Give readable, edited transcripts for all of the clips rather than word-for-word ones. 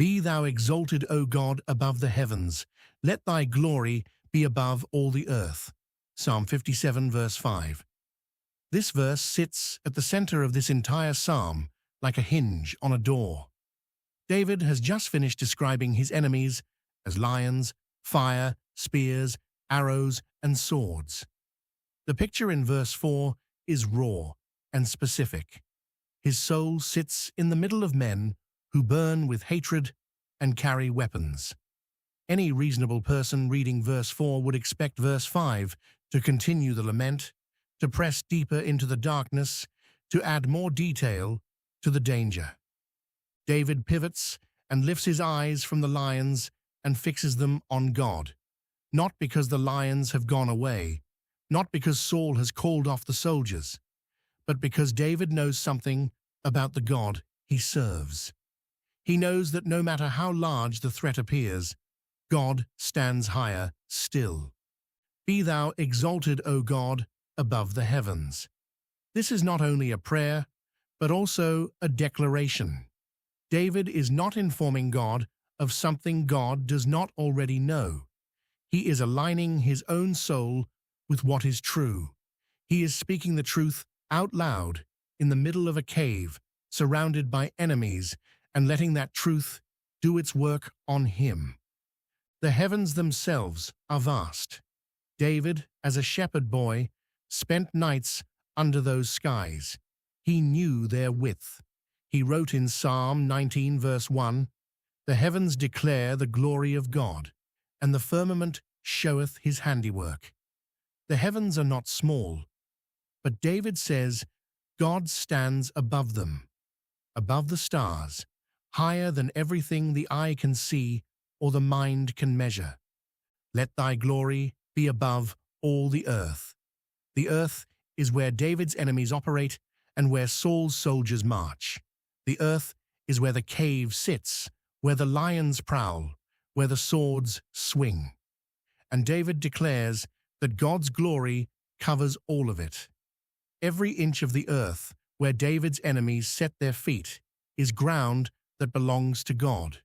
Be thou exalted, O God, above the heavens. Let thy glory be above all the earth. Psalm 57, verse 5. This verse sits at the center of this entire psalm, like a hinge on a door. David has just finished describing his enemies as lions, fire, spears, arrows, and swords. The picture in verse 4 is raw and specific. His soul sits in the middle of men who burn with hatred and carry weapons. Any reasonable person reading verse 4 would expect verse 5 to continue the lament, to press deeper into the darkness, to add more detail to the danger. David pivots and lifts his eyes from the lions and fixes them on God, not because the lions have gone away, not because Saul has called off the soldiers, but because David knows something about the God he serves. He knows that no matter how large the threat appears, God stands higher still. Be thou exalted, O God, above the heavens. This is not only a prayer, but also a declaration. David is not informing God of something God does not already know. He is aligning his own soul with what is true. He is speaking the truth out loud in the middle of a cave, surrounded by enemies, and letting that truth do its work on him. The heavens themselves are vast. David, as a shepherd boy, spent nights under those skies. He knew their width. He wrote in Psalm 19, verse 1, "The heavens declare the glory of God, and the firmament showeth his handiwork." The heavens are not small, but David says God stands above them, above the stars, higher than everything the eye can see or the mind can measure. Let thy glory be above all the earth. The earth is where David's enemies operate and where Saul's soldiers march. The earth is where the cave sits, where the lions prowl, where the swords swing. And David declares that God's glory covers all of it. Every inch of the earth where David's enemies set their feet is ground that belongs to God.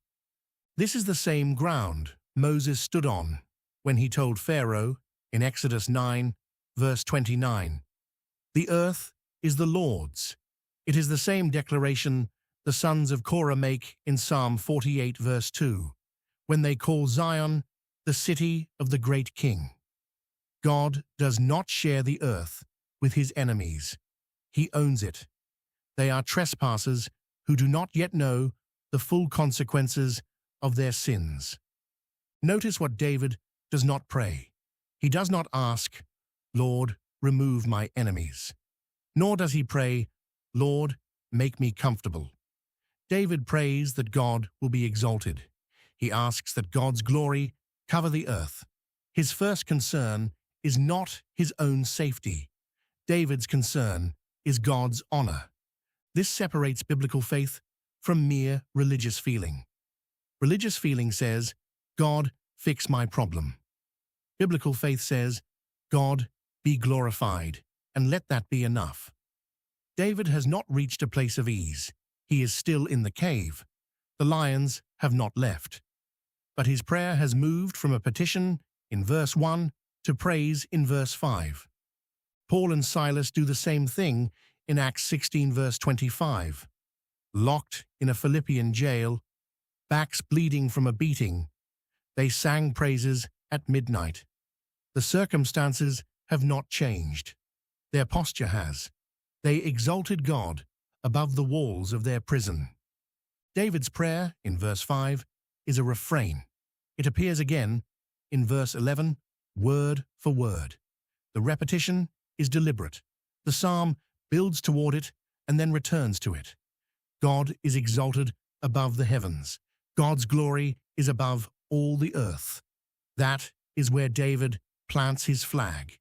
This is the same ground Moses stood on when he told Pharaoh in Exodus 9, verse 29, "The earth is the Lord's." It is the same declaration the sons of Korah make in Psalm 48, verse 2, when they call Zion the city of the great King. God does not share the earth with his enemies. He owns it. They are trespassers who do not yet know the full consequences of their sins. Notice what David does not pray. He does not ask, "Lord, remove my enemies." Nor does he pray, "Lord, make me comfortable." David prays that God will be exalted. He asks that God's glory cover the earth. His first concern is not his own safety. David's concern is God's honor. This separates biblical faith from mere religious feeling. Religious feeling says, "God, fix my problem." Biblical faith says, "God, be glorified, and let that be enough." David has not reached a place of ease. He is still in the cave. The lions have not left. But his prayer has moved from a petition in verse 1 to praise in verse 5. Paul and Silas do the same thing in Acts 16, verse 25. Locked in a Philippian jail, backs bleeding from a beating, they sang praises at midnight. The circumstances have not changed. Their posture has. They exalted God above the walls of their prison. David's prayer in verse 5 is a refrain. It appears again in verse 11, word for word. The repetition is deliberate. The psalm builds toward it and then returns to it. God is exalted above the heavens. God's glory is above all the earth. That is where David plants his flag.